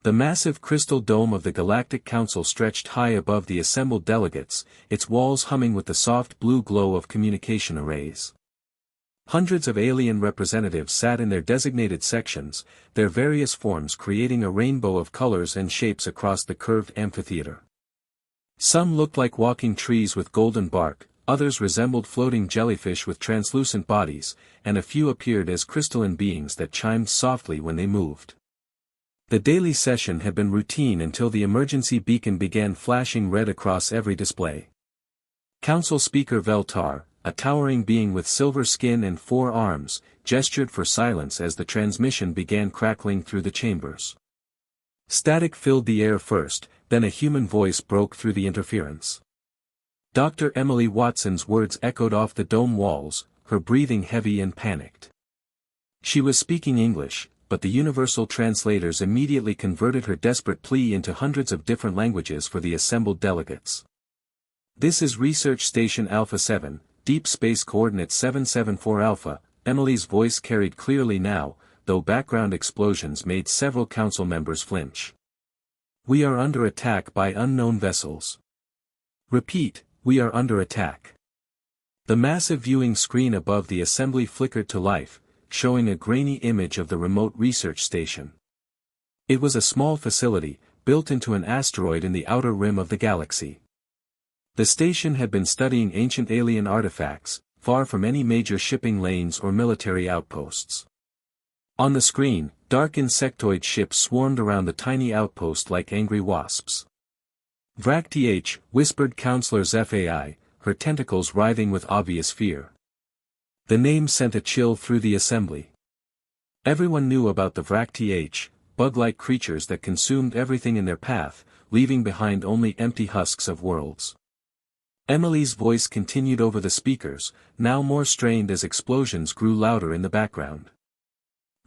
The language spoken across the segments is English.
The massive crystal dome of the Galactic Council stretched high above the assembled delegates, its walls humming with the soft blue glow of communication arrays. Hundreds of alien representatives sat in their designated sections, their various forms creating a rainbow of colors and shapes across the curved amphitheater. Some looked like walking trees with golden bark, others resembled floating jellyfish with translucent bodies, and a few appeared as crystalline beings that chimed softly when they moved. The daily session had been routine until the emergency beacon began flashing red across every display. Council Speaker Veltar, a towering being with silver skin and 4 arms, gestured for silence as the transmission began crackling through the chambers. Static filled the air first, then a human voice broke through the interference. Dr. Emily Watson's words echoed off the dome walls, her breathing heavy and panicked. She was speaking English, but the universal translators immediately converted her desperate plea into hundreds of different languages for the assembled delegates. "This is Research Station Alpha 7, Deep Space Coordinates 774 Alpha," Emily's voice carried clearly now, though background explosions made several council members flinch. "We are under attack by unknown vessels. Repeat, we are under attack." The massive viewing screen above the assembly flickered to life, showing a grainy image of the remote research station. It was a small facility, built into an asteroid in the outer rim of the galaxy. The station had been studying ancient alien artifacts, far from any major shipping lanes or military outposts. On the screen, dark insectoid ships swarmed around the tiny outpost like angry wasps. "Vrak-TH," whispered Counselor Zeph-AI, her tentacles writhing with obvious fear. The name sent a chill through the assembly. Everyone knew about the Vrak-TH, bug-like creatures that consumed everything in their path, leaving behind only empty husks of worlds. Emily's voice continued over the speakers, now more strained as explosions grew louder in the background.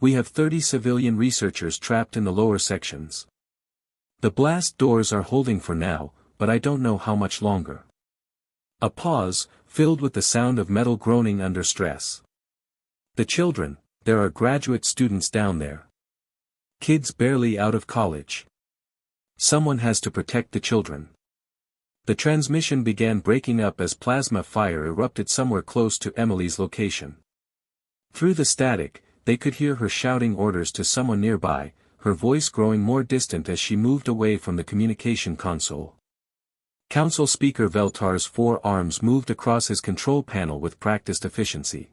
"We have 30 civilian researchers trapped in the lower sections. The blast doors are holding for now, but I don't know how much longer." A pause, filled with the sound of metal groaning under stress. "The children, there are graduate students down there. Kids barely out of college. Someone has to protect the children." The transmission began breaking up as plasma fire erupted somewhere close to Emily's location. Through the static, they could hear her shouting orders to someone nearby, her voice growing more distant as she moved away from the communication console. Council Speaker Veltar's 4 arms moved across his control panel with practiced efficiency.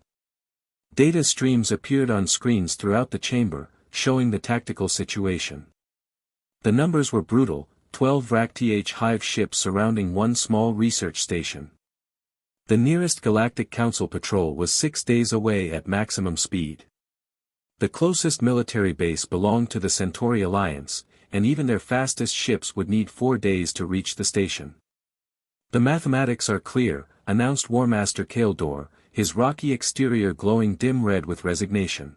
Data streams appeared on screens throughout the chamber, showing the tactical situation. The numbers were brutal, 12 Vrak-TH hive ships surrounding one small research station. The nearest Galactic Council patrol was 6 days away at maximum speed. The closest military base belonged to the Centauri Alliance, and even their fastest ships would need 4 days to reach the station. "The mathematics are clear," announced War Master Kaldor, his rocky exterior glowing dim red with resignation.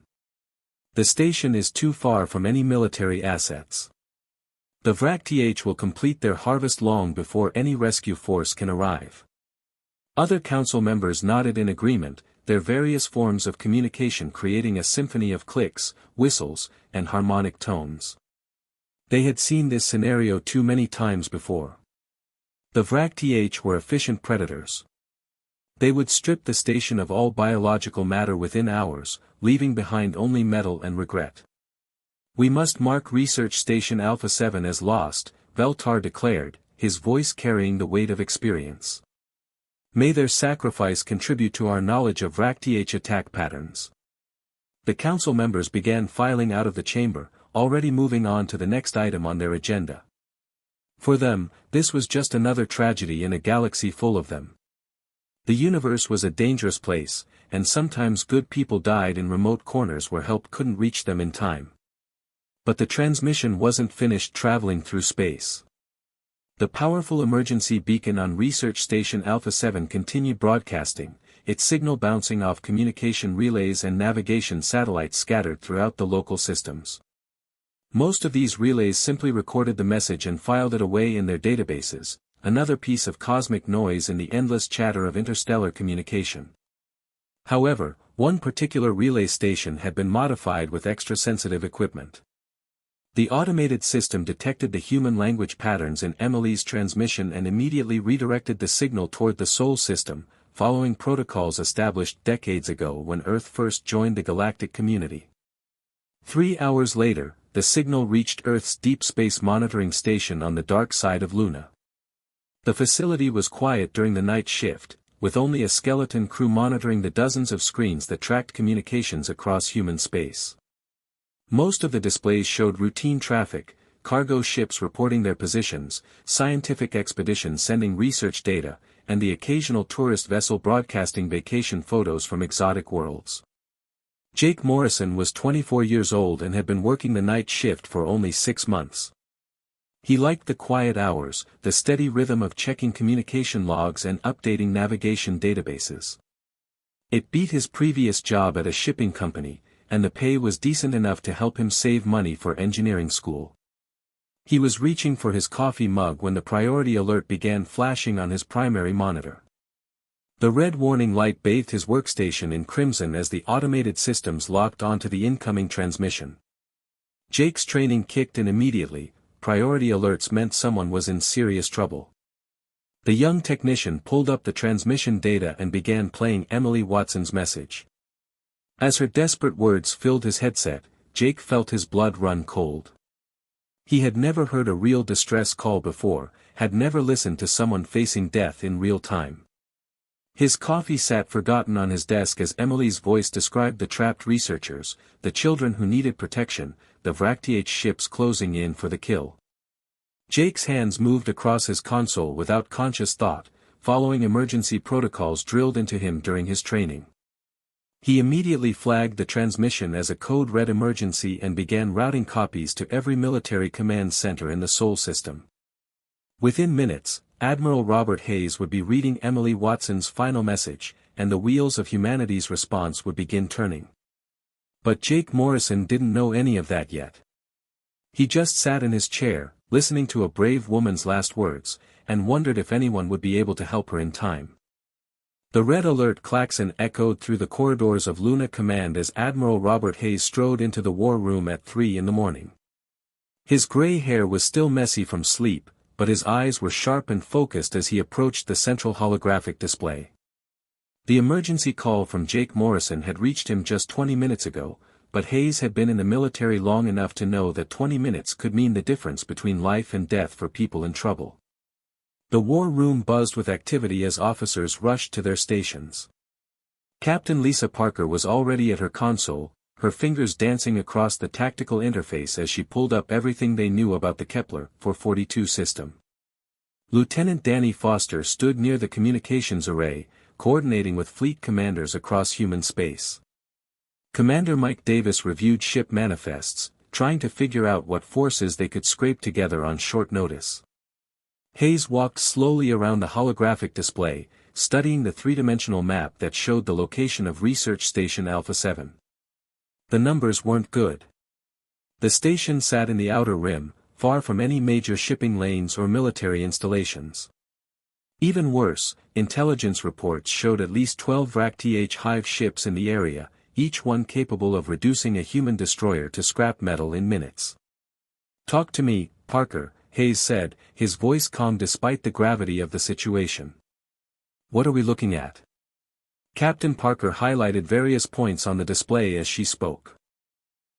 "The station is too far from any military assets. The Vrak-TH will complete their harvest long before any rescue force can arrive." Other council members nodded in agreement, their various forms of communication creating a symphony of clicks, whistles, and harmonic tones. They had seen this scenario too many times before. The Vrak-TH were efficient predators. They would strip the station of all biological matter within hours, leaving behind only metal and regret. "We must mark Research Station Alpha 7 as lost," Veltar declared, his voice carrying the weight of experience. "May their sacrifice contribute to our knowledge of Vrak-TH attack patterns." The council members began filing out of the chamber, already moving on to the next item on their agenda. For them, this was just another tragedy in a galaxy full of them. The universe was a dangerous place, and sometimes good people died in remote corners where help couldn't reach them in time. But the transmission wasn't finished traveling through space. The powerful emergency beacon on Research Station Alpha 7 continued broadcasting, its signal bouncing off communication relays and navigation satellites scattered throughout the local systems. Most of these relays simply recorded the message and filed it away in their databases, another piece of cosmic noise in the endless chatter of interstellar communication. However, one particular relay station had been modified with extra sensitive equipment. The automated system detected the human language patterns in Emily's transmission and immediately redirected the signal toward the Sol system, following protocols established decades ago when Earth first joined the galactic community. 3 hours later, the signal reached Earth's deep space monitoring station on the dark side of Luna. The facility was quiet during the night shift, with only a skeleton crew monitoring the dozens of screens that tracked communications across human space. Most of the displays showed routine traffic, cargo ships reporting their positions, scientific expeditions sending research data, and the occasional tourist vessel broadcasting vacation photos from exotic worlds. Jake Morrison was 24 years old and had been working the night shift for only 6 months. He liked the quiet hours, the steady rhythm of checking communication logs and updating navigation databases. It beat his previous job at a shipping company, and the pay was decent enough to help him save money for engineering school. He was reaching for his coffee mug when the priority alert began flashing on his primary monitor. The red warning light bathed his workstation in crimson as the automated systems locked onto the incoming transmission. Jake's training kicked in immediately. Priority alerts meant someone was in serious trouble. The young technician pulled up the transmission data and began playing Emily Watson's message. As her desperate words filled his headset, Jake felt his blood run cold. He had never heard a real distress call before, had never listened to someone facing death in real time. His coffee sat forgotten on his desk as Emily's voice described the trapped researchers, the children who needed protection, the Vracth ships closing in for the kill. Jake's hands moved across his console without conscious thought, following emergency protocols drilled into him during his training. He immediately flagged the transmission as a code red emergency and began routing copies to every military command center in the Sol system. Within minutes, Admiral Robert Hayes would be reading Emily Watson's final message, and the wheels of humanity's response would begin turning. But Jake Morrison didn't know any of that yet. He just sat in his chair, listening to a brave woman's last words, and wondered if anyone would be able to help her in time. The red alert klaxon echoed through the corridors of Luna Command as Admiral Robert Hayes strode into the war room at 3 in the morning. His gray hair was still messy from sleep, but his eyes were sharp and focused as he approached the central holographic display. The emergency call from Jake Morrison had reached him just 20 minutes ago, but Hayes had been in the military long enough to know that 20 minutes could mean the difference between life and death for people in trouble. The war room buzzed with activity as officers rushed to their stations. Captain Lisa Parker was already at her console, her fingers dancing across the tactical interface as she pulled up everything they knew about the Kepler 442 system. Lieutenant Danny Foster stood near the communications array, coordinating with fleet commanders across human space. Commander Mike Davis reviewed ship manifests, trying to figure out what forces they could scrape together on short notice. Hayes walked slowly around the holographic display, studying the three-dimensional map that showed the location of Research Station Alpha 7. The numbers weren't good. The station sat in the outer rim, far from any major shipping lanes or military installations. Even worse, intelligence reports showed at least 12 Vracth Hive ships in the area, each one capable of reducing a human destroyer to scrap metal in minutes. "Talk to me, Parker," Hayes said, his voice calm despite the gravity of the situation. "What are we looking at?" Captain Parker highlighted various points on the display as she spoke.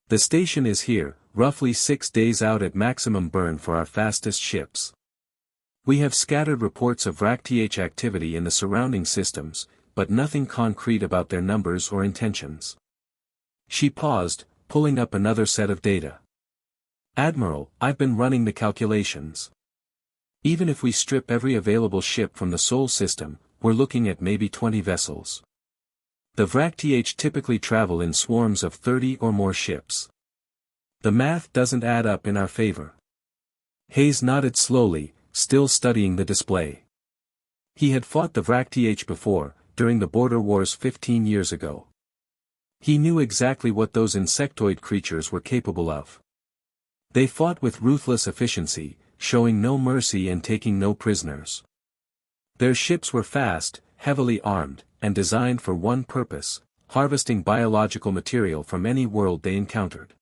"The station is here, roughly 6 days out at maximum burn for our fastest ships. We have scattered reports of Vracth activity in the surrounding systems, but nothing concrete about their numbers or intentions." She paused, pulling up another set of data. "Admiral, I've been running the calculations. Even if we strip every available ship from the Sol system, we're looking at maybe 20 vessels. The Vracth typically travel in swarms of 30 or more ships. The math doesn't add up in our favor." Hayes nodded slowly, still studying the display. He had fought the Vracth before, during the border wars 15 years ago. He knew exactly what those insectoid creatures were capable of. They fought with ruthless efficiency, showing no mercy and taking no prisoners. Their ships were fast, heavily armed, and designed for one purpose: harvesting biological material from any world they encountered.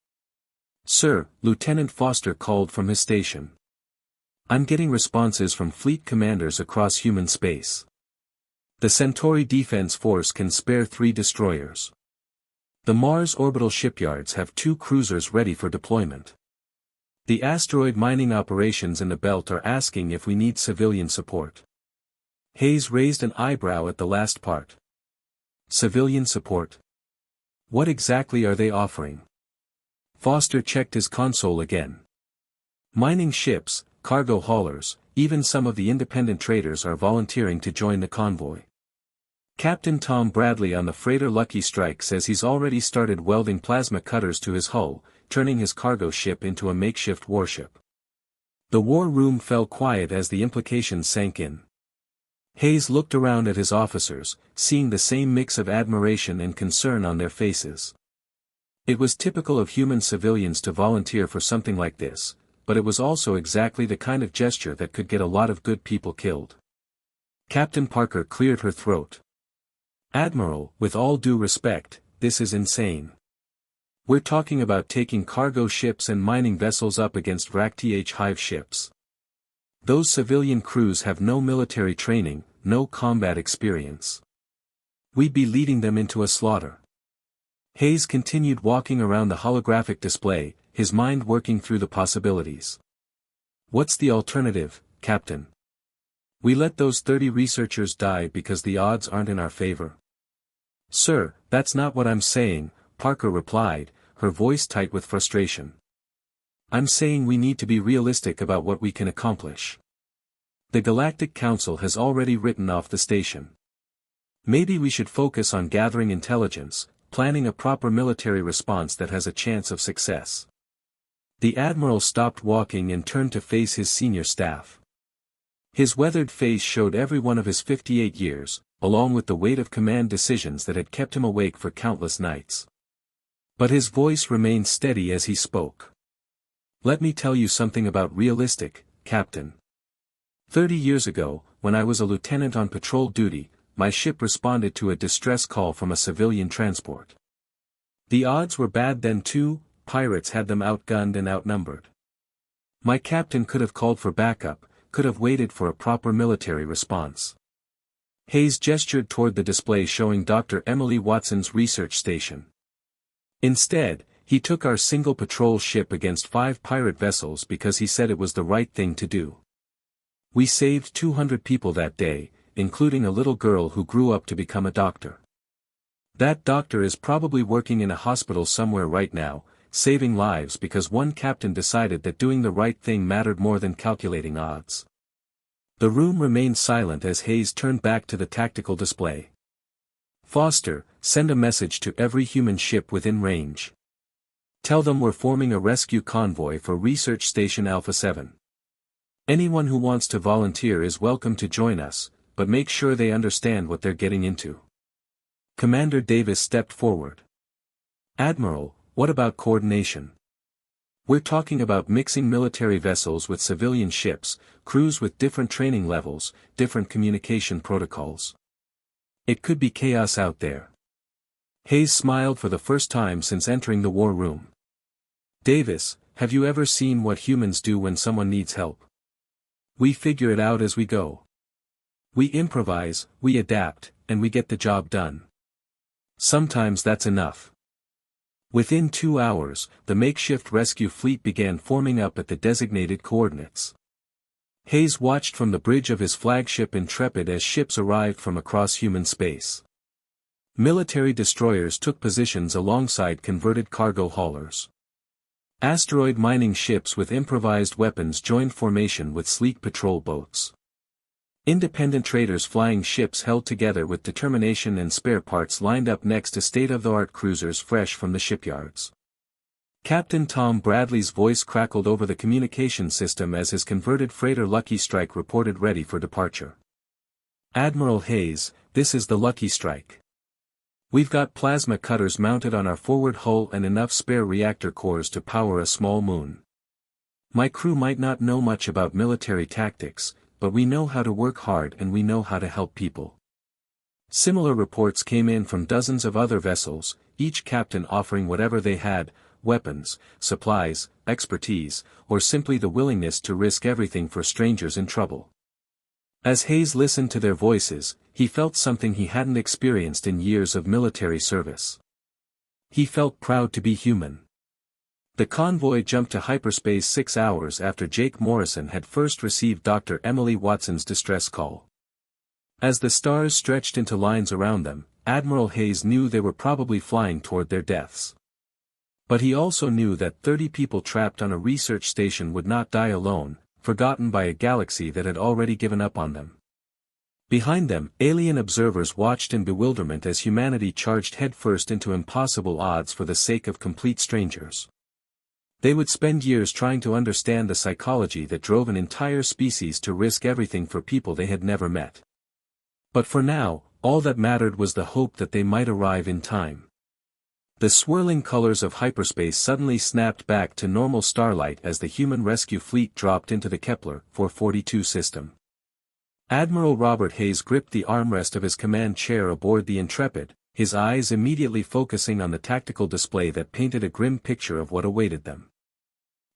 Sir, Lieutenant Foster called from his station. I'm getting responses from fleet commanders across human space. The Centauri Defense Force can spare 3 destroyers. The Mars orbital shipyards have 2 cruisers ready for deployment. The asteroid mining operations in the belt are asking if we need civilian support. Hayes raised an eyebrow at the last part. Civilian support? What exactly are they offering? Foster checked his console again. Mining ships, cargo haulers, even some of the independent traders are volunteering to join the convoy. Captain Tom Bradley on the freighter Lucky Strike says he's already started welding plasma cutters to his hull, turning his cargo ship into a makeshift warship. The war room fell quiet as the implications sank in. Hayes looked around at his officers, seeing the same mix of admiration and concern on their faces. It was typical of human civilians to volunteer for something like this, but it was also exactly the kind of gesture that could get a lot of good people killed. Captain Parker cleared her throat. Admiral, with all due respect, this is insane. We're talking about taking cargo ships and mining vessels up against Galactic HFY ships. Those civilian crews have no military training, no combat experience. We'd be leading them into a slaughter. Hayes continued walking around the holographic display, his mind working through the possibilities. What's the alternative, Captain? We let those 30 researchers die because the odds aren't in our favor. Sir, that's not what I'm saying, Parker replied, her voice tight with frustration. I'm saying we need to be realistic about what we can accomplish. The Galactic Council has already written off the station. Maybe we should focus on gathering intelligence, planning a proper military response that has a chance of success. The Admiral stopped walking and turned to face his senior staff. His weathered face showed every one of his 58 years, along with the weight of command decisions that had kept him awake for countless nights. But his voice remained steady as he spoke. Let me tell you something about realistic, Captain. 30 years ago, when I was a lieutenant on patrol duty, my ship responded to a distress call from a civilian transport. The odds were bad then too, pirates had them outgunned and outnumbered. My captain could have called for backup, could have waited for a proper military response. Hayes gestured toward the display showing Dr. Emily Watson's research station. Instead, he took our single patrol ship against 5 pirate vessels because he said it was the right thing to do. We saved 200 people that day, including a little girl who grew up to become a doctor. That doctor is probably working in a hospital somewhere right now, saving lives because one captain decided that doing the right thing mattered more than calculating odds. The room remained silent as Hayes turned back to the tactical display. Foster, send a message to every human ship within range. Tell them we're forming a rescue convoy for Research Station Alpha 7. Anyone who wants to volunteer is welcome to join us, but make sure they understand what they're getting into. Commander Davis stepped forward. Admiral, what about coordination? We're talking about mixing military vessels with civilian ships, crews with different training levels, different communication protocols. It could be chaos out there. Hayes smiled for the first time since entering the war room. Davis, have you ever seen what humans do when someone needs help? We figure it out as we go. We improvise, we adapt, and we get the job done. Sometimes that's enough. Within 2 hours, the makeshift rescue fleet began forming up at the designated coordinates. Hayes watched from the bridge of his flagship Intrepid as ships arrived from across human space. Military destroyers took positions alongside converted cargo haulers. Asteroid mining ships with improvised weapons joined formation with sleek patrol boats. Independent traders flying ships held together with determination and spare parts lined up next to state-of-the-art cruisers fresh from the shipyards. Captain Tom Bradley's voice crackled over the communication system as his converted freighter Lucky Strike reported ready for departure. Admiral Hayes, this is the Lucky Strike. We've got plasma cutters mounted on our forward hull and enough spare reactor cores to power a small moon. My crew might not know much about military tactics, but we know how to work hard and we know how to help people. Similar reports came in from dozens of other vessels, each captain offering whatever they had, weapons, supplies, expertise, or simply the willingness to risk everything for strangers in trouble. As Hayes listened to their voices, he felt something he hadn't experienced in years of military service. He felt proud to be human. The convoy jumped to hyperspace 6 hours after Jake Morrison had first received Dr. Emily Watson's distress call. As the stars stretched into lines around them, Admiral Hayes knew they were probably flying toward their deaths. But he also knew that 30 people trapped on a research station would not die alone, forgotten by a galaxy that had already given up on them. Behind them, alien observers watched in bewilderment as humanity charged headfirst into impossible odds for the sake of complete strangers. They would spend years trying to understand the psychology that drove an entire species to risk everything for people they had never met. But for now, all that mattered was the hope that they might arrive in time. The swirling colors of hyperspace suddenly snapped back to normal starlight as the human rescue fleet dropped into the Kepler 442 system. Admiral Robert Hayes gripped the armrest of his command chair aboard the Intrepid, his eyes immediately focusing on the tactical display that painted a grim picture of what awaited them.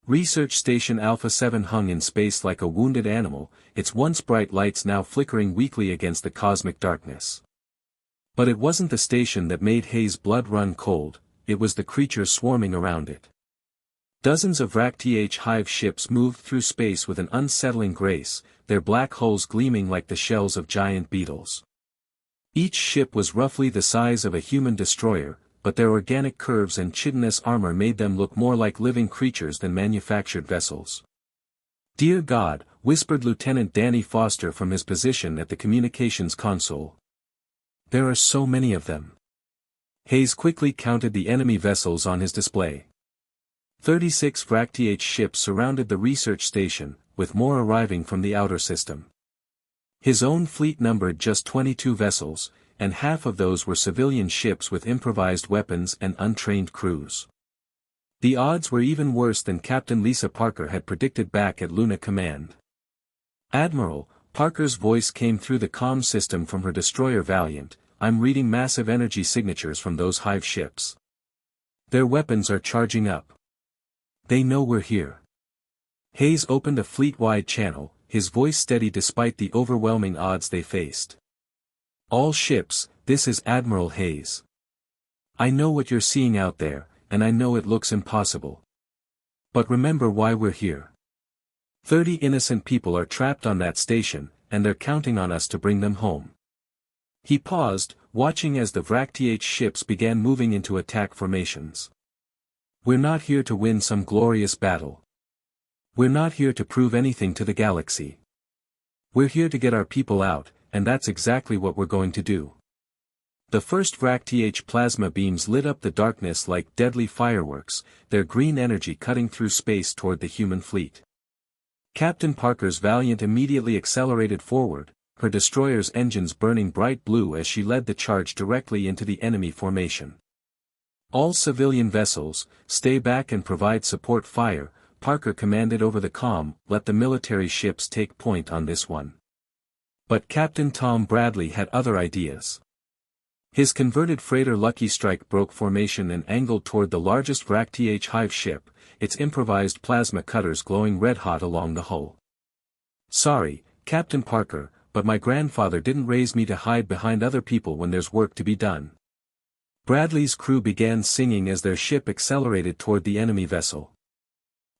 Research Station Alpha 7 hung in space like a wounded animal, its once bright lights now flickering weakly against the cosmic darkness. But it wasn't the station that made Hayes' blood run cold, it was the creatures swarming around it. Dozens of Rakth Hive ships moved through space with an unsettling grace, their black hulls gleaming like the shells of giant beetles. Each ship was roughly the size of a human destroyer, but their organic curves and chitinous armor made them look more like living creatures than manufactured vessels. "Dear God," whispered Lieutenant Danny Foster from his position at the communications console. "There are so many of them." Hayes quickly counted the enemy vessels on his display. 36 Rakth ships surrounded the research station, with more arriving from the outer system. His own fleet numbered just 22 vessels, and half of those were civilian ships with improvised weapons and untrained crews. The odds were even worse than Captain Lisa Parker had predicted back at Luna Command. "Admiral," Parker's voice came through the comm system from her destroyer Valiant, "I'm reading massive energy signatures from those Hive ships. Their weapons are charging up. They know we're here." Hayes opened a fleet-wide channel, his voice steady despite the overwhelming odds they faced. "All ships, this is Admiral Hayes. I know what you're seeing out there, and I know it looks impossible. But remember why we're here. 30 innocent people are trapped on that station, and they're counting on us to bring them home." He paused, watching as the Rakth ships began moving into attack formations. "We're not here to win some glorious battle. We're not here to prove anything to the galaxy. We're here to get our people out, and that's exactly what we're going to do." The first Rakth plasma beams lit up the darkness like deadly fireworks, their green energy cutting through space toward the human fleet. Captain Parker's Valiant immediately accelerated forward, her destroyer's engines burning bright blue as she led the charge directly into the enemy formation. "All civilian vessels, stay back and provide support fire," Parker commanded over the comm, "let the military ships take point on this one." But Captain Tom Bradley had other ideas. His converted freighter Lucky Strike broke formation and angled toward the largest Rakth Hive ship, its improvised plasma cutters glowing red-hot along the hull. "Sorry, Captain Parker, but my grandfather didn't raise me to hide behind other people when there's work to be done." Bradley's crew began singing as their ship accelerated toward the enemy vessel.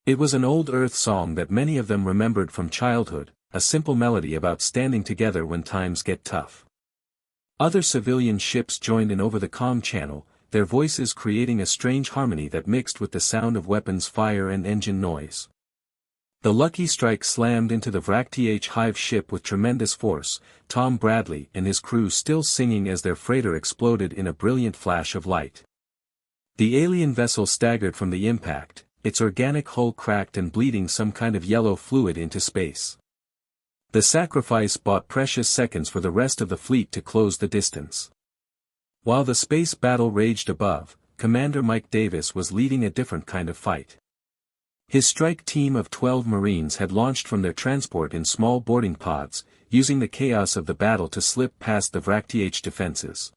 It was an old Earth song that many of them remembered from childhood, a simple melody about standing together when times get tough. Other civilian ships joined in over the comm channel, their voices creating a strange harmony that mixed with the sound of weapons fire and engine noise. The Lucky Strike slammed into the Rakth Hive ship with tremendous force, Tom Bradley and his crew still singing as their freighter exploded in a brilliant flash of light. The alien vessel staggered from the impact, its organic hull cracked and bleeding some kind of yellow fluid into space. The sacrifice bought precious seconds for the rest of the fleet to close the distance. While the space battle raged above, Commander Mike Davis was leading a different kind of fight. His strike team of 12 Marines had launched from their transport in small boarding pods, using the chaos of the battle to slip past the Rakth defenses.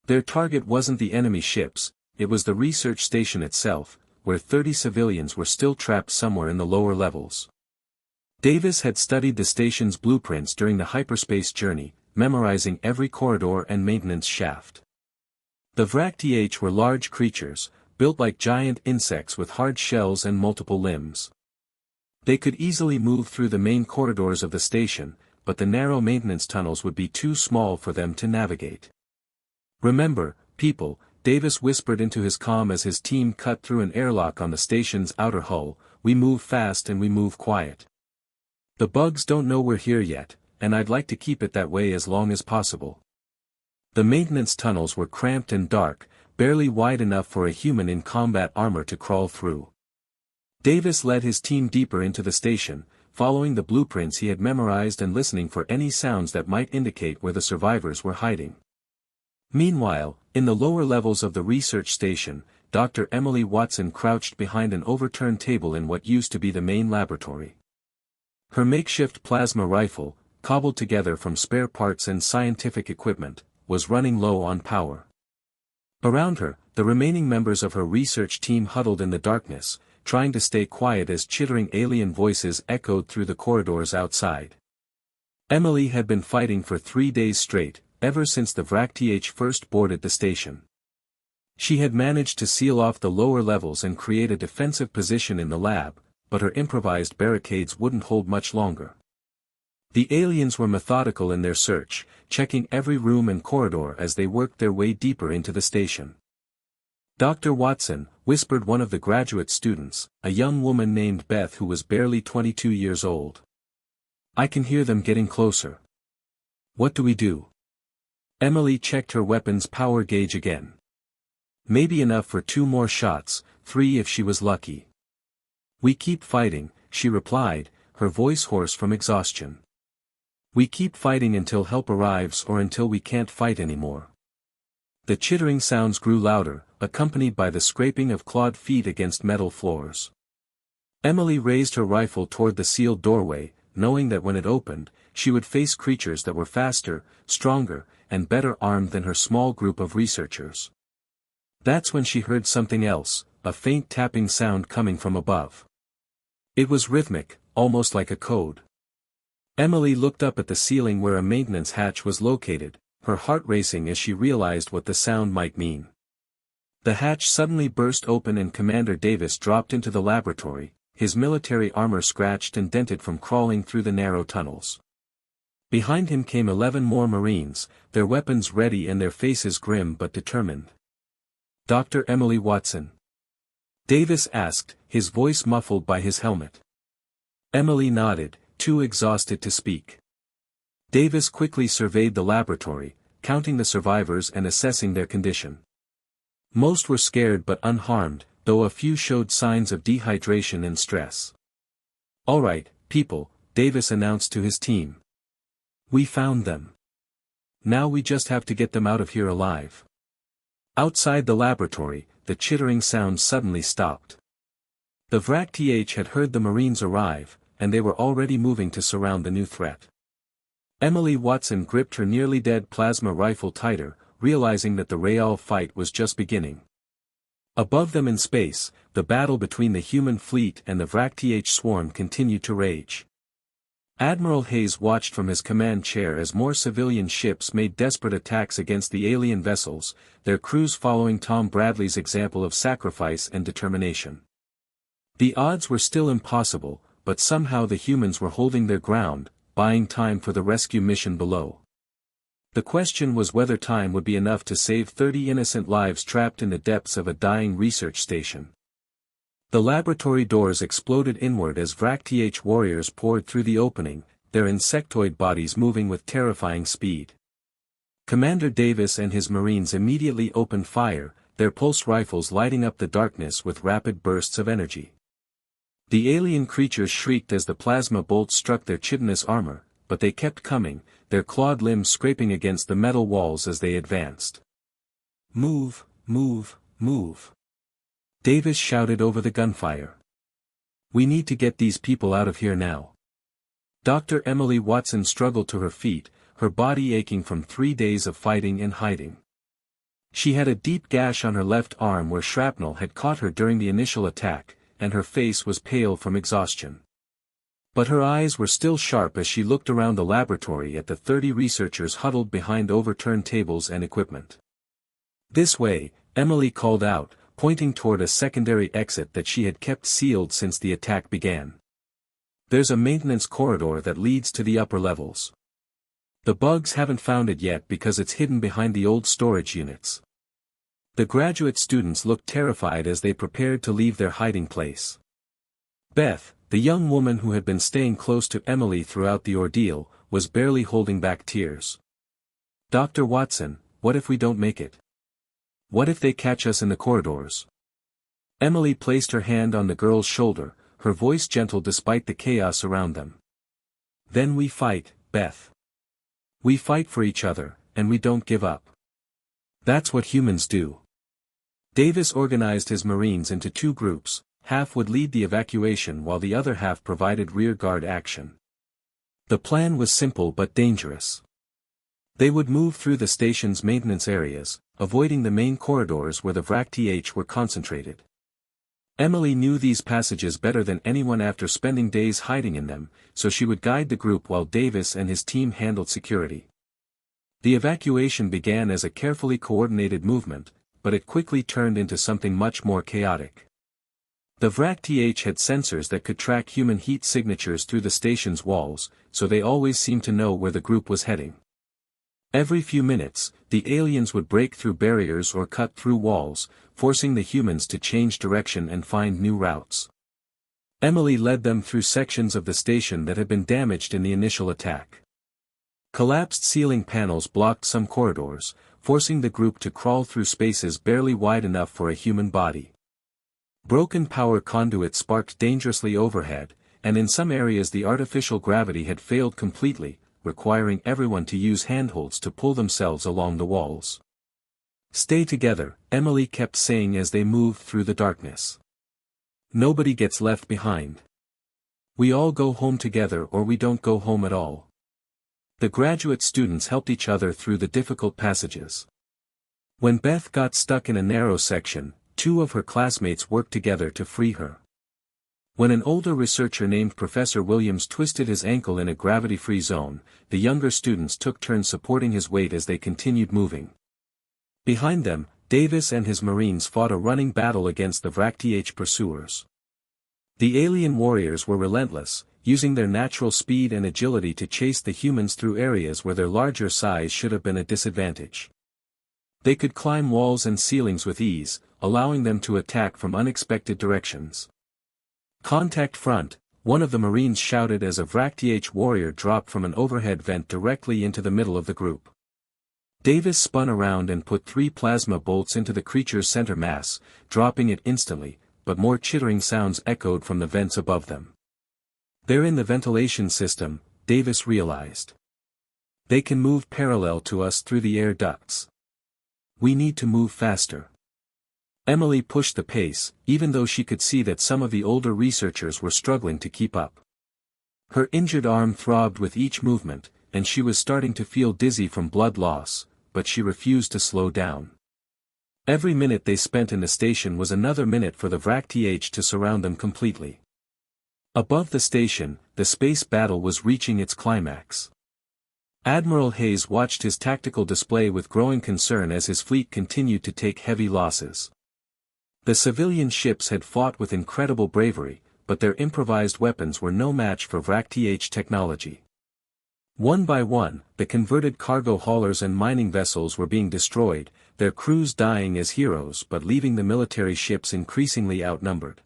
Their target wasn't the enemy ships, it was the research station itself, where 30 civilians were still trapped somewhere in the lower levels. Davis had studied the station's blueprints during the hyperspace journey, memorizing every corridor and maintenance shaft. The Vrak-TH were large creatures, built like giant insects with hard shells and multiple limbs. They could easily move through the main corridors of the station, but the narrow maintenance tunnels would be too small for them to navigate. "Remember, people," Davis whispered into his comm as his team cut through an airlock on the station's outer hull, "we move fast and we move quiet. The bugs don't know we're here yet, and I'd like to keep it that way as long as possible." The maintenance tunnels were cramped and dark, barely wide enough for a human in combat armor to crawl through. Davis led his team deeper into the station, following the blueprints he had memorized and listening for any sounds that might indicate where the survivors were hiding. Meanwhile, in the lower levels of the research station, Dr. Emily Watson crouched behind an overturned table in what used to be the main laboratory. Her makeshift plasma rifle, cobbled together from spare parts and scientific equipment, was running low on power. Around her, the remaining members of her research team huddled in the darkness, trying to stay quiet as chittering alien voices echoed through the corridors outside. Emily had been fighting for 3 days straight, ever since the Vrak-TH first boarded the station. She had managed to seal off the lower levels and create a defensive position in the lab, but her improvised barricades wouldn't hold much longer. The aliens were methodical in their search, checking every room and corridor as they worked their way deeper into the station. "Dr. Watson," whispered one of the graduate students, a young woman named Beth who was barely 22 years old. "I can hear them getting closer. What do we do?" Emily checked her weapon's power gauge again. "Maybe enough for 2 more shots, 3 if she was lucky." "We keep fighting," she replied, her voice hoarse from exhaustion. "We keep fighting until help arrives or until we can't fight anymore." The chittering sounds grew louder, accompanied by the scraping of clawed feet against metal floors. Emily raised her rifle toward the sealed doorway, knowing that when it opened, she would face creatures that were faster, stronger, and better armed than her small group of researchers. That's when she heard something else, a faint tapping sound coming from above. It was rhythmic, almost like a code. Emily looked up at the ceiling where a maintenance hatch was located, her heart racing as she realized what the sound might mean. The hatch suddenly burst open and Commander Davis dropped into the laboratory, his military armor scratched and dented from crawling through the narrow tunnels. Behind him came 11 more Marines, their weapons ready and their faces grim but determined. "Dr. Emily Watson?" Davis asked, his voice muffled by his helmet. Emily nodded, too exhausted to speak. Davis quickly surveyed the laboratory, counting the survivors and assessing their condition. Most were scared but unharmed, though a few showed signs of dehydration and stress. "All right, people," Davis announced to his team. "We found them. Now we just have to get them out of here alive." Outside the laboratory, the chittering sounds suddenly stopped. The Vrak-TH had heard the Marines arrive, and they were already moving to surround the new threat. Emily Watson gripped her nearly dead plasma rifle tighter, realizing that the real fight was just beginning. Above them in space, the battle between the human fleet and the Vrak-TH swarm continued to rage. Admiral Hayes watched from his command chair as more civilian ships made desperate attacks against the alien vessels, their crews following Tom Bradley's example of sacrifice and determination. The odds were still impossible, but somehow the humans were holding their ground, buying time for the rescue mission below. The question was whether time would be enough to save 30 innocent lives trapped in the depths of a dying research station. The laboratory doors exploded inward as Vrak-TH warriors poured through the opening, their insectoid bodies moving with terrifying speed. Commander Davis and his Marines immediately opened fire, their pulse rifles lighting up the darkness with rapid bursts of energy. The alien creatures shrieked as the plasma bolts struck their chitinous armor, but they kept coming, their clawed limbs scraping against the metal walls as they advanced. "Move, move, move," Davis shouted over the gunfire. "We need to get these people out of here now." Dr. Emily Watson struggled to her feet, her body aching from 3 days of fighting and hiding. She had a deep gash on her left arm where shrapnel had caught her during the initial attack, and her face was pale from exhaustion. But her eyes were still sharp as she looked around the laboratory at the 30 researchers huddled behind overturned tables and equipment. "This way," Emily called out, pointing toward a secondary exit that she had kept sealed since the attack began. "There's a maintenance corridor that leads to the upper levels. The bugs haven't found it yet because it's hidden behind the old storage units." The graduate students looked terrified as they prepared to leave their hiding place. Beth, the young woman who had been staying close to Emily throughout the ordeal, was barely holding back tears. "Dr. Watson, what if we don't make it? What if they catch us in the corridors?" Emily placed her hand on the girl's shoulder, her voice gentle despite the chaos around them. "Then we fight, Beth. We fight for each other, and we don't give up. That's what humans do." Davis organized his Marines into 2 groups, half would lead the evacuation while the other half provided rearguard action. The plan was simple but dangerous. They would move through the station's maintenance areas, avoiding the main corridors where the VRAC-TH were concentrated. Emily knew these passages better than anyone after spending days hiding in them, so she would guide the group while Davis and his team handled security. The evacuation began as a carefully coordinated movement, but it quickly turned into something much more chaotic. The VRAC-TH had sensors that could track human heat signatures through the station's walls, so they always seemed to know where the group was heading. Every few minutes, the aliens would break through barriers or cut through walls, forcing the humans to change direction and find new routes. Emily led them through sections of the station that had been damaged in the initial attack. Collapsed ceiling panels blocked some corridors, forcing the group to crawl through spaces barely wide enough for a human body. Broken power conduits sparked dangerously overhead, and in some areas the artificial gravity had failed completely, requiring everyone to use handholds to pull themselves along the walls. "Stay together," Emily kept saying as they moved through the darkness. "Nobody gets left behind. We all go home together or we don't go home at all." The graduate students helped each other through the difficult passages. When Beth got stuck in a narrow section, 2 of her classmates worked together to free her. When an older researcher named Professor Williams twisted his ankle in a gravity-free zone, the younger students took turns supporting his weight as they continued moving. Behind them, Davis and his Marines fought a running battle against the VRAC-TH pursuers. The alien warriors were relentless, using their natural speed and agility to chase the humans through areas where their larger size should have been a disadvantage. They could climb walls and ceilings with ease, allowing them to attack from unexpected directions. "Contact front," one of the Marines shouted as a VRAC-TH warrior dropped from an overhead vent directly into the middle of the group. Davis spun around and put 3 plasma bolts into the creature's center mass, dropping it instantly, but more chittering sounds echoed from the vents above them. "They're in the ventilation system," Davis realized. "They can move parallel to us through the air ducts. We need to move faster." Emily pushed the pace, even though she could see that some of the older researchers were struggling to keep up. Her injured arm throbbed with each movement, and she was starting to feel dizzy from blood loss, but she refused to slow down. Every minute they spent in the station was another minute for the VRAC-TH to surround them completely. Above the station, the space battle was reaching its climax. Admiral Hayes watched his tactical display with growing concern as his fleet continued to take heavy losses. The civilian ships had fought with incredible bravery, but their improvised weapons were no match for VRAC-TH technology. One by one, the converted cargo haulers and mining vessels were being destroyed, their crews dying as heroes but leaving the military ships increasingly outnumbered.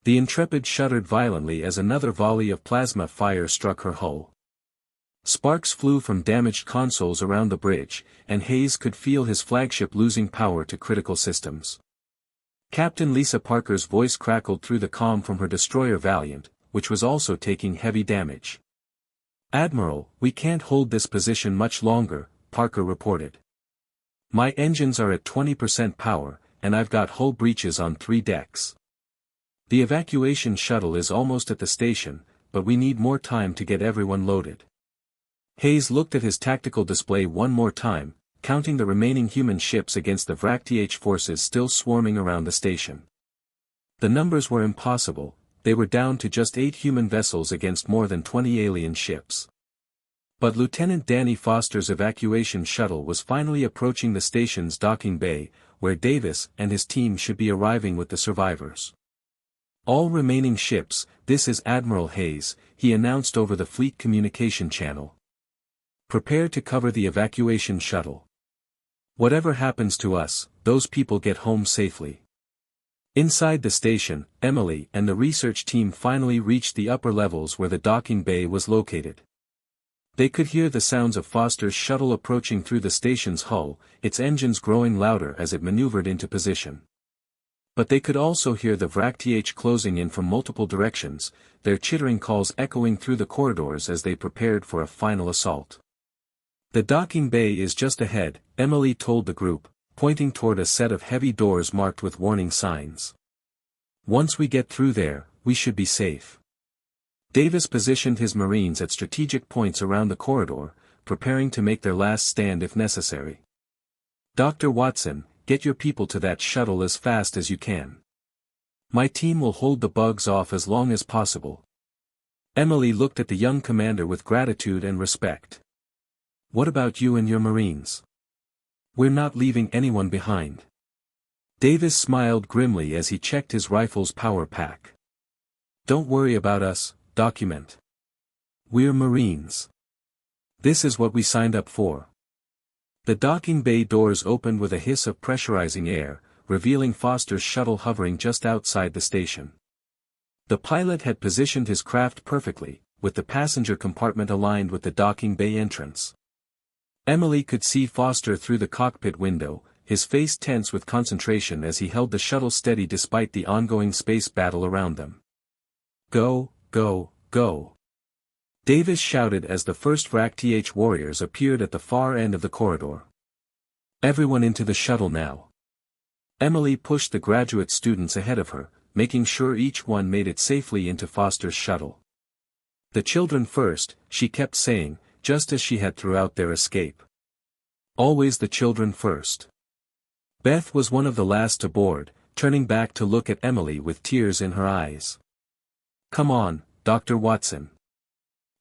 The Intrepid shuddered violently as another volley of plasma fire struck her hull. Sparks flew from damaged consoles around the bridge, and Hayes could feel his flagship losing power to critical systems. Captain Lisa Parker's voice crackled through the comm from her destroyer Valiant, which was also taking heavy damage. "Admiral, we can't hold this position much longer," Parker reported. "My engines are at 20% power, and I've got hull breaches on 3 decks. The evacuation shuttle is almost at the station, but we need more time to get everyone loaded." Hayes looked at his tactical display one more time, counting the remaining human ships against the Vracth forces still swarming around the station. The numbers were impossible, they were down to just 8 human vessels against more than 20 alien ships. But Lieutenant Danny Foster's evacuation shuttle was finally approaching the station's docking bay, where Davis and his team should be arriving with the survivors. All remaining ships, this is Admiral Hayes, he announced over the fleet communication channel. Prepare to cover the evacuation shuttle. Whatever happens to us, those people get home safely. Inside the station, Emily and the research team finally reached the upper levels where the docking bay was located. They could hear the sounds of Foster's shuttle approaching through the station's hull, its engines growing louder as it maneuvered into position. But they could also hear the Vracth closing in from multiple directions, their chittering calls echoing through the corridors as they prepared for a final assault. The docking bay is just ahead, Emily told the group, pointing toward a set of heavy doors marked with warning signs. Once we get through there, we should be safe. Davis positioned his Marines at strategic points around the corridor, preparing to make their last stand if necessary. Dr. Watson, get your people to that shuttle as fast as you can. My team will hold the bugs off as long as possible. Emily looked at the young commander with gratitude and respect. What about you and your Marines? We're not leaving anyone behind. Davis smiled grimly as he checked his rifle's power pack. Don't worry about us, document. We're Marines. This is what we signed up for. The docking bay doors opened with a hiss of pressurizing air, revealing Foster's shuttle hovering just outside the station. The pilot had positioned his craft perfectly, with the passenger compartment aligned with the docking bay entrance. Emily could see Foster through the cockpit window, his face tense with concentration as he held the shuttle steady despite the ongoing space battle around them. Go, go, go. Davis shouted as the first Vracth warriors appeared at the far end of the corridor. Everyone into the shuttle now. Emily pushed the graduate students ahead of her, making sure each one made it safely into Foster's shuttle. The children first, she kept saying, just as she had throughout their escape. Always the children first. Beth was one of the last to board, turning back to look at Emily with tears in her eyes. Come on, Dr. Watson.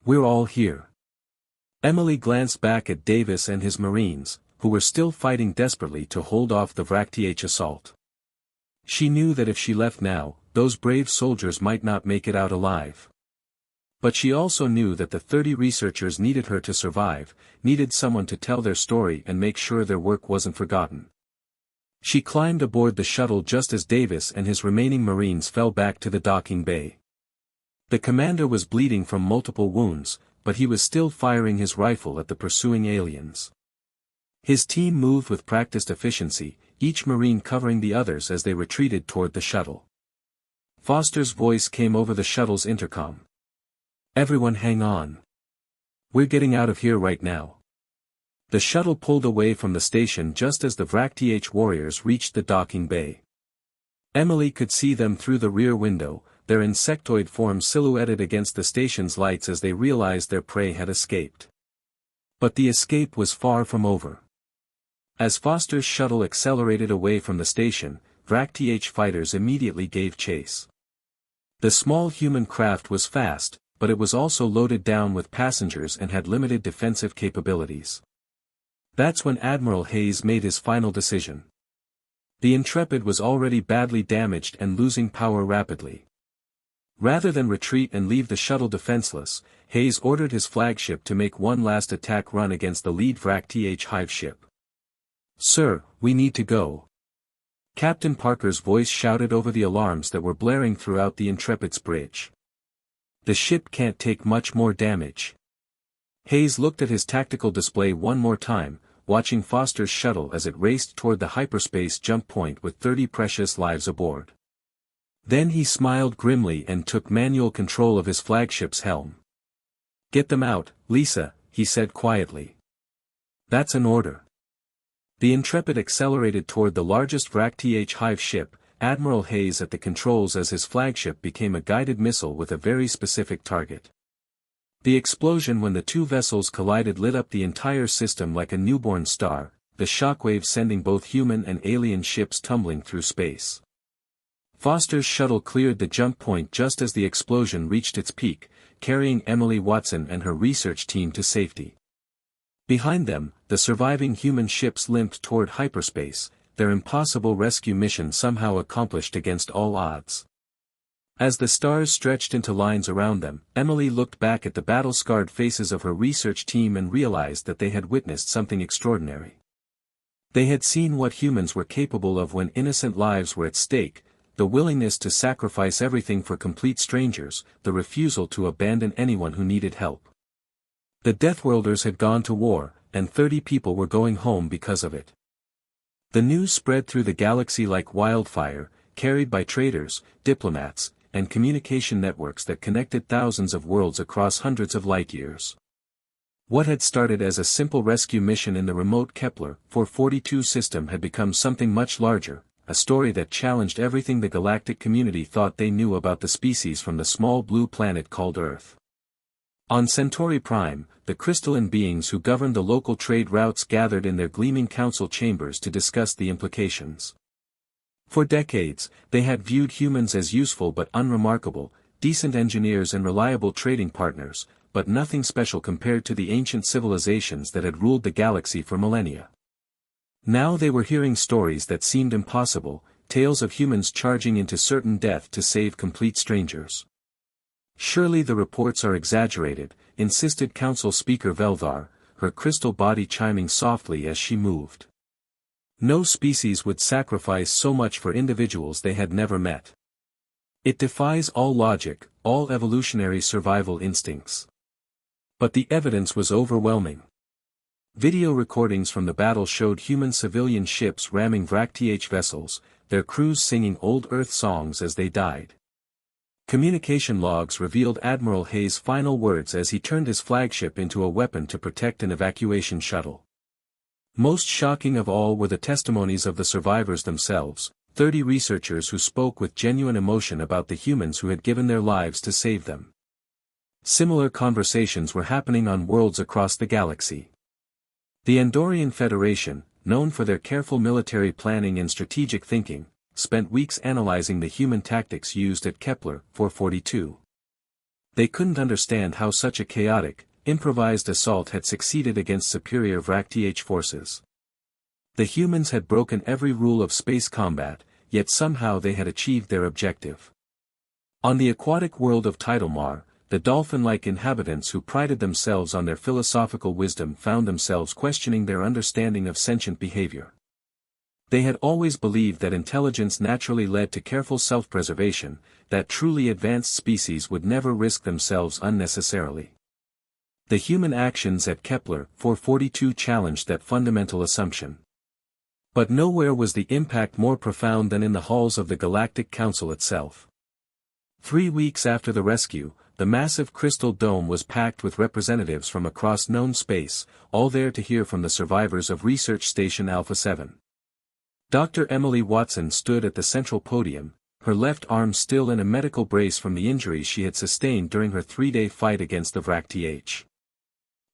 We're all here. Emily glanced back at Davis and his Marines, who were still fighting desperately to hold off the Vracth assault. She knew that if she left now, those brave soldiers might not make it out alive. But she also knew that the 30 researchers needed her to survive, needed someone to tell their story and make sure their work wasn't forgotten. She climbed aboard the shuttle just as Davis and his remaining Marines fell back to the docking bay. The commander was bleeding from multiple wounds, but he was still firing his rifle at the pursuing aliens. His team moved with practiced efficiency, each Marine covering the others as they retreated toward the shuttle. Foster's voice came over the shuttle's intercom. Everyone hang on. We're getting out of here right now. The shuttle pulled away from the station just as the Vracth warriors reached the docking bay. Emily could see them through the rear window, their insectoid forms silhouetted against the station's lights as they realized their prey had escaped. But the escape was far from over. As Foster's shuttle accelerated away from the station, Vracth fighters immediately gave chase. The small human craft was fast, but it was also loaded down with passengers and had limited defensive capabilities. That's when Admiral Hayes made his final decision. The Intrepid was already badly damaged and losing power rapidly. Rather than retreat and leave the shuttle defenseless, Hayes ordered his flagship to make one last attack run against the lead Vracth hive ship. Sir, we need to go. Captain Parker's voice shouted over the alarms that were blaring throughout the Intrepid's bridge. The ship can't take much more damage. Hayes looked at his tactical display one more time, watching Foster's shuttle as it raced toward the hyperspace jump point with 30 precious lives aboard. Then he smiled grimly and took manual control of his flagship's helm. Get them out, Lisa, he said quietly. That's an order. The Intrepid accelerated toward the largest Vracth hive ship, Admiral Hayes at the controls as his flagship became a guided missile with a very specific target. The explosion when the two vessels collided lit up the entire system like a newborn star, the shockwave sending both human and alien ships tumbling through space. Foster's shuttle cleared the jump point just as the explosion reached its peak, carrying Emily Watson and her research team to safety. Behind them, the surviving human ships limped toward hyperspace, their impossible rescue mission somehow accomplished against all odds. As the stars stretched into lines around them, Emily looked back at the battle-scarred faces of her research team and realized that they had witnessed something extraordinary. They had seen what humans were capable of when innocent lives were at stake, the willingness to sacrifice everything for complete strangers, the refusal to abandon anyone who needed help. The Deathworlders had gone to war, and 30 people were going home because of it. The news spread through the galaxy like wildfire, carried by traders, diplomats, and communication networks that connected thousands of worlds across hundreds of light-years. What had started as a simple rescue mission in the remote Kepler 442 system had become something much larger, a story that challenged everything the galactic community thought they knew about the species from the small blue planet called Earth. On Centauri Prime, the crystalline beings who governed the local trade routes gathered in their gleaming council chambers to discuss the implications. For decades, they had viewed humans as useful but unremarkable, decent engineers and reliable trading partners, but nothing special compared to the ancient civilizations that had ruled the galaxy for millennia. Now they were hearing stories that seemed impossible, tales of humans charging into certain death to save complete strangers. Surely the reports are exaggerated, insisted Council Speaker Velvar, her crystal body chiming softly as she moved. No species would sacrifice so much for individuals they had never met. It defies all logic, all evolutionary survival instincts. But the evidence was overwhelming. Video recordings from the battle showed human civilian ships ramming Vrak-TH vessels, their crews singing old Earth songs as they died. Communication logs revealed Admiral Hayes' final words as he turned his flagship into a weapon to protect an evacuation shuttle. Most shocking of all were the testimonies of the survivors themselves, 30 researchers who spoke with genuine emotion about the humans who had given their lives to save them. Similar conversations were happening on worlds across the galaxy. The Andorian Federation, known for their careful military planning and strategic thinking, spent weeks analyzing the human tactics used at Kepler 442. They couldn't understand how such a chaotic, improvised assault had succeeded against superior Vrak-TH forces. The humans had broken every rule of space combat, yet somehow they had achieved their objective. On the aquatic world of Tidalmar, the dolphin-like inhabitants who prided themselves on their philosophical wisdom found themselves questioning their understanding of sentient behavior. They had always believed that intelligence naturally led to careful self-preservation, that truly advanced species would never risk themselves unnecessarily. The human actions at Kepler 442 challenged that fundamental assumption. But nowhere was the impact more profound than in the halls of the Galactic Council itself. 3 weeks after the rescue, the massive crystal dome was packed with representatives from across known space, all there to hear from the survivors of Research Station Alpha 7. Dr. Emily Watson stood at the central podium, her left arm still in a medical brace from the injuries she had sustained during her 3-day fight against the Vrak-TH.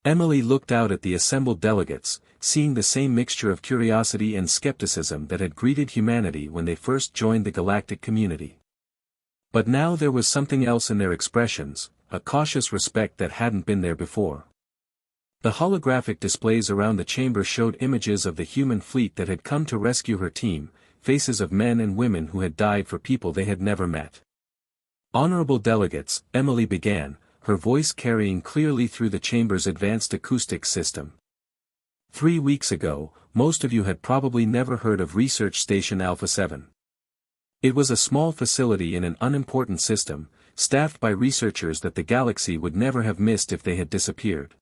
Emily looked out at the assembled delegates, seeing the same mixture of curiosity and skepticism that had greeted humanity when they first joined the galactic community. But now there was something else in their expressions, a cautious respect that hadn't been there before. The holographic displays around the chamber showed images of the human fleet that had come to rescue her team, faces of men and women who had died for people they had never met. Honorable delegates, Emily began, her voice carrying clearly through the chamber's advanced acoustic system. 3 weeks ago, most of you had probably never heard of Research Station Alpha 7. It was a small facility in an unimportant system, staffed by researchers that the galaxy would never have missed if they had disappeared.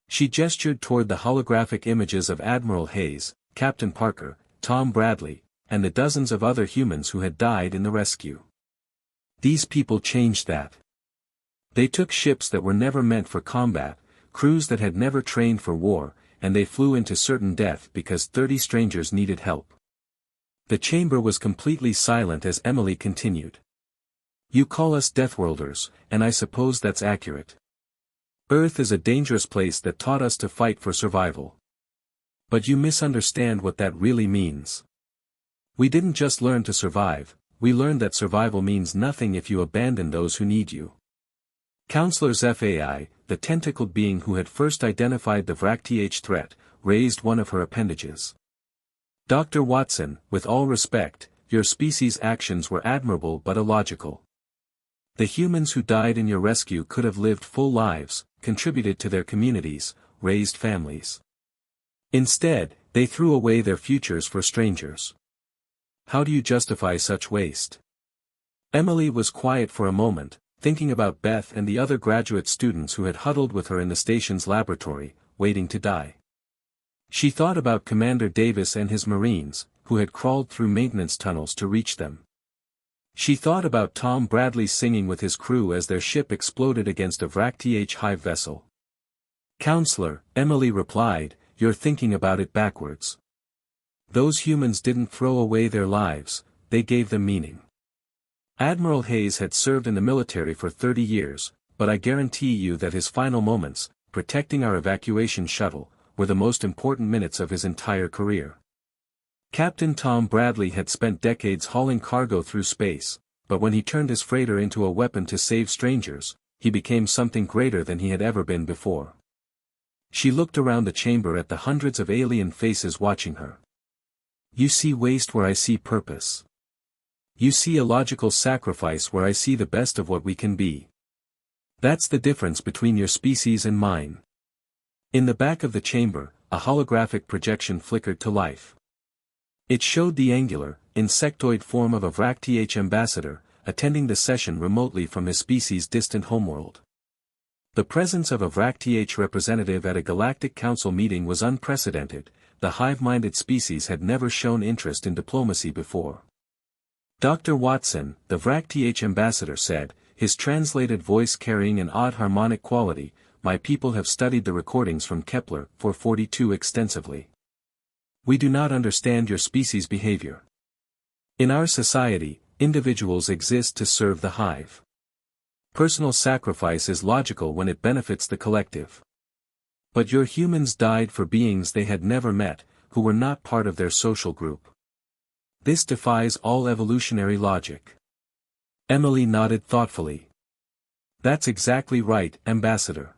She gestured toward the holographic images of Admiral Hayes, Captain Parker, Tom Bradley, and the dozens of other humans who had died in the rescue. These people changed that. They took ships that were never meant for combat, crews that had never trained for war, and they flew into certain death because 30 strangers needed help. The chamber was completely silent as Emily continued. You call us Deathworlders, and I suppose that's accurate. Earth is a dangerous place that taught us to fight for survival. But you misunderstand what that really means. We didn't just learn to survive, we learned that survival means nothing if you abandon those who need you. Counselor FAI, the tentacled being who had first identified the VRAC-TH threat, raised one of her appendages. Dr. Watson, with all respect, your species' actions were admirable but illogical. The humans who died in your rescue could have lived full lives, contributed to their communities, raised families. Instead, they threw away their futures for strangers. How do you justify such waste? Emily was quiet for a moment, thinking about Beth and the other graduate students who had huddled with her in the station's laboratory, waiting to die. She thought about Commander Davis and his Marines, who had crawled through maintenance tunnels to reach them. She thought about Tom Bradley singing with his crew as their ship exploded against a VRAC-TH hive vessel. Counselor, Emily replied, you're thinking about it backwards. Those humans didn't throw away their lives, they gave them meaning. Admiral Hayes had served in the military for 30 years, but I guarantee you that his final moments, protecting our evacuation shuttle, were the most important minutes of his entire career. Captain Tom Bradley had spent decades hauling cargo through space, but when he turned his freighter into a weapon to save strangers, he became something greater than he had ever been before. She looked around the chamber at the hundreds of alien faces watching her. You see waste where I see purpose. You see a logical sacrifice where I see the best of what we can be. That's the difference between your species and mine. In the back of the chamber, a holographic projection flickered to life. It showed the angular, insectoid form of a VRAC-TH ambassador, attending the session remotely from his species' distant homeworld. The presence of a VRAC-TH representative at a Galactic Council meeting was unprecedented. The hive-minded species had never shown interest in diplomacy before. Dr. Watson, the VRAC-TH ambassador said, his translated voice carrying an odd harmonic quality, my people have studied the recordings from Kepler 442 extensively. We do not understand your species' behavior. In our society, individuals exist to serve the hive. Personal sacrifice is logical when it benefits the collective. But your humans died for beings they had never met, who were not part of their social group. This defies all evolutionary logic. Emily nodded thoughtfully. That's exactly right, Ambassador.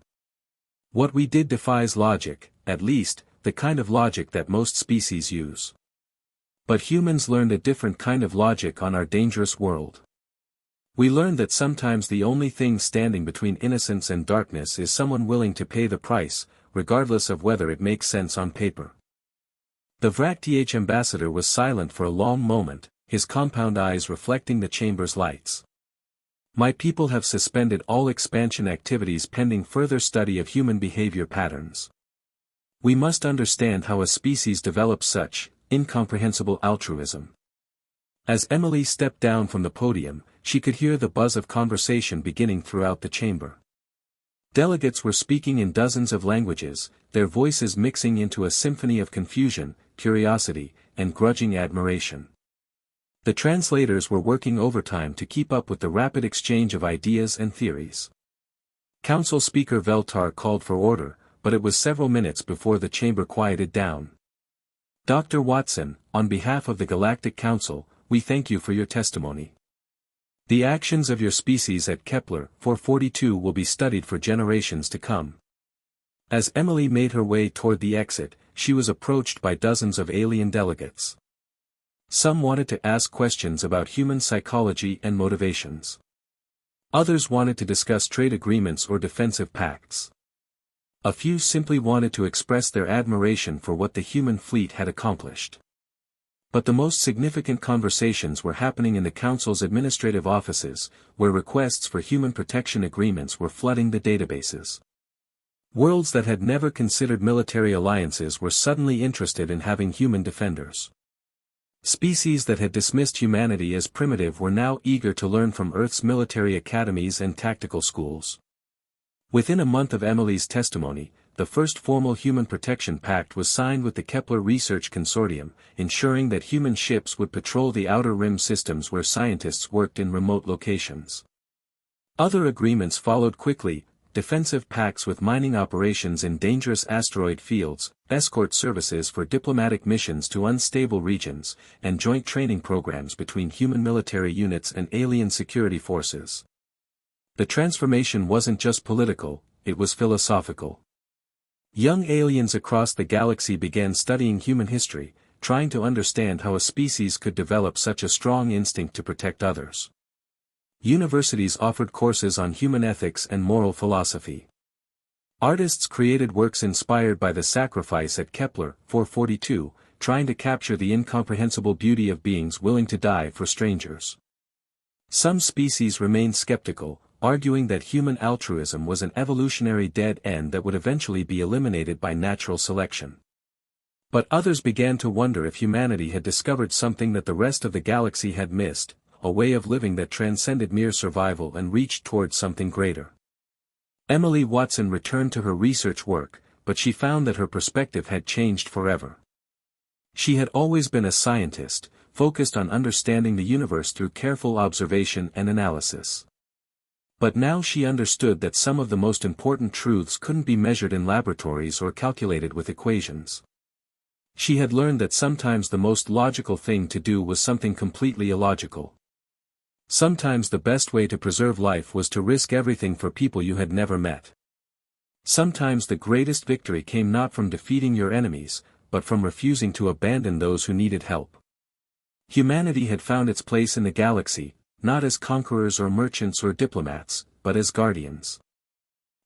What we did defies logic, at least, the kind of logic that most species use. But humans learned a different kind of logic on our dangerous world. We learned that sometimes the only thing standing between innocence and darkness is someone willing to pay the price, regardless of whether it makes sense on paper. The VRAC-TH ambassador was silent for a long moment, his compound eyes reflecting the chamber's lights. My people have suspended all expansion activities pending further study of human behavior patterns. We must understand how a species develops such incomprehensible altruism. As Emily stepped down from the podium, she could hear the buzz of conversation beginning throughout the chamber. Delegates were speaking in dozens of languages, their voices mixing into a symphony of confusion, curiosity, and grudging admiration. The translators were working overtime to keep up with the rapid exchange of ideas and theories. Council Speaker Veltar called for order, but it was several minutes before the chamber quieted down. Dr. Watson, on behalf of the Galactic Council, we thank you for your testimony. The actions of your species at Kepler 442 will be studied for generations to come. As Emily made her way toward the exit, she was approached by dozens of alien delegates. Some wanted to ask questions about human psychology and motivations. Others wanted to discuss trade agreements or defensive pacts. A few simply wanted to express their admiration for what the human fleet had accomplished. But the most significant conversations were happening in the Council's administrative offices, where requests for human protection agreements were flooding the databases. Worlds that had never considered military alliances were suddenly interested in having human defenders. Species that had dismissed humanity as primitive were now eager to learn from Earth's military academies and tactical schools. Within a month of Emily's testimony, the first formal Human Protection Pact was signed with the Kepler Research Consortium, ensuring that human ships would patrol the outer rim systems where scientists worked in remote locations. Other agreements followed quickly, defensive pacts with mining operations in dangerous asteroid fields, escort services for diplomatic missions to unstable regions, and joint training programs between human military units and alien security forces. The transformation wasn't just political, it was philosophical. Young aliens across the galaxy began studying human history, trying to understand how a species could develop such a strong instinct to protect others. Universities offered courses on human ethics and moral philosophy. Artists created works inspired by the sacrifice at Kepler 442, trying to capture the incomprehensible beauty of beings willing to die for strangers. Some species remained skeptical, arguing that human altruism was an evolutionary dead end that would eventually be eliminated by natural selection. But others began to wonder if humanity had discovered something that the rest of the galaxy had missed, a way of living that transcended mere survival and reached towards something greater. Emily Watson returned to her research work, but she found that her perspective had changed forever. She had always been a scientist, focused on understanding the universe through careful observation and analysis. But now she understood that some of the most important truths couldn't be measured in laboratories or calculated with equations. She had learned that sometimes the most logical thing to do was something completely illogical. Sometimes the best way to preserve life was to risk everything for people you had never met. Sometimes the greatest victory came not from defeating your enemies, but from refusing to abandon those who needed help. Humanity had found its place in the galaxy, not as conquerors or merchants or diplomats, but as guardians.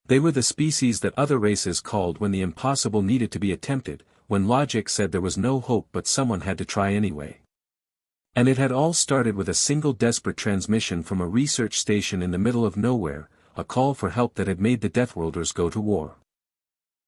They were the species that other races called when the impossible needed to be attempted, when logic said there was no hope but someone had to try anyway. And it had all started with a single desperate transmission from a research station in the middle of nowhere, a call for help that had made the Deathworlders go to war.